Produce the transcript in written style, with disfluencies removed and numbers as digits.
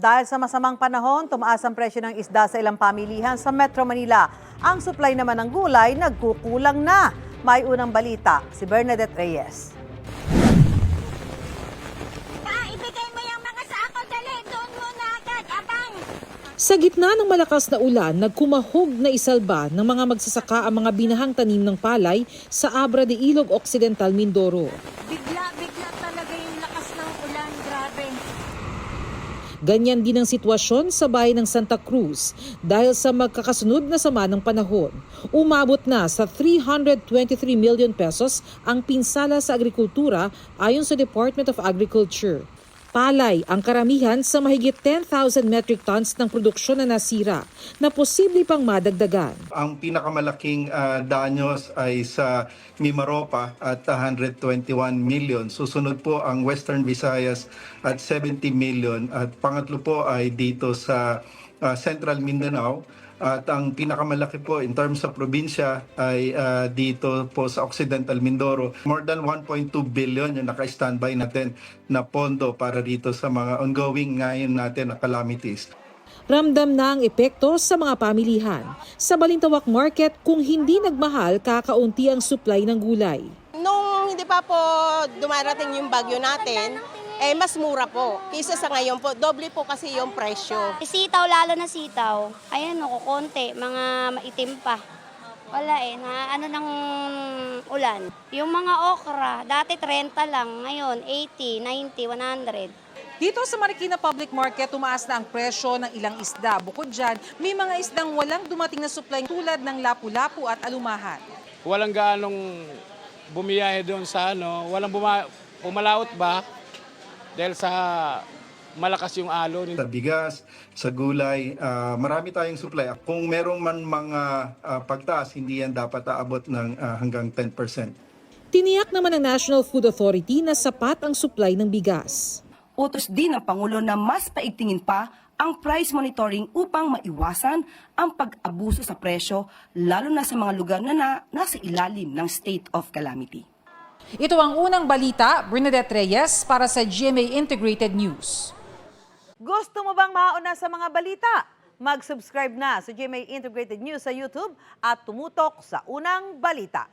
Dahil sa masamang panahon, tumaas ang presyo ng isda sa ilang pamilihan sa Metro Manila. Ang supply naman ng gulay nagkukulang na. May unang balita, si Bernadette Reyes. Ibigay mo yung mga sako, dali, doon muna agad, abang. Sa gitna ng malakas na ulan, nagkumahog na isalba ng mga magsasaka ang mga binahang tanim ng palay sa Abra de Ilog Occidental, Mindoro. Bigla talaga yung lakas ng ulan, grabe. Ganyan din ang sitwasyon sa bayan ng Santa Cruz dahil sa magkakasunod na sama ng panahon. Umabot na sa 323 million pesos ang pinsala sa agrikultura ayon sa Department of Agriculture. Palay ang karamihan sa mahigit 10,000 metric tons ng produksyon na nasira na posible pang madagdagan. Ang pinakamalaking danyos ay sa Mimaropa at 121 million. Susunod po ang Western Visayas at 70 million. At pangatlo po ay dito sa Central Mindanao. At ang pinakamalaki po in terms of probinsya ay dito po sa Occidental Mindoro. More than 1.2 billion yung naka-standby natin na pondo para dito sa mga ongoing ngayon natin na calamities. Ramdam na ang epekto sa mga pamilihan. Sa Balintawak Market, kung hindi nagmahal, kakaunti ang supply ng gulay. Nung hindi pa po dumarating yung bagyo natin, mas mura po. Kisa sa ngayon po, doble po kasi yung presyo. Sitaw, lalo na sitaw. Ayan, konti, mga maitim pa. Wala na ano ng ulan. Yung mga okra, dati 30 lang, ngayon 80, 90, 100. Dito sa Marikina Public Market, tumaas na ang presyo ng ilang isda. Bukod dyan, may mga isdang walang dumating na supply tulad ng lapu-lapu at alumahan. Walang gaanong bumiyahe doon sa walang pumalaot ba dahil sa malakas yung alon. Sa bigas, sa gulay, marami tayong supply. Kung merong man mga pagtaas, hindi yan dapat aabot ng hanggang 10%. Tiniyak naman ng National Food Authority na sapat ang supply ng bigas. Utos din ng Pangulo na mas paigtingin pa ang price monitoring upang maiwasan ang pag-abuso sa presyo, lalo na sa mga lugar na nasa ilalim ng state of calamity. Ito ang unang balita, Bernadette Reyes para sa GMA Integrated News. Gusto mo bang mauna sa mga balita? Mag-subscribe na sa GMA Integrated News sa YouTube at tumutok sa unang balita.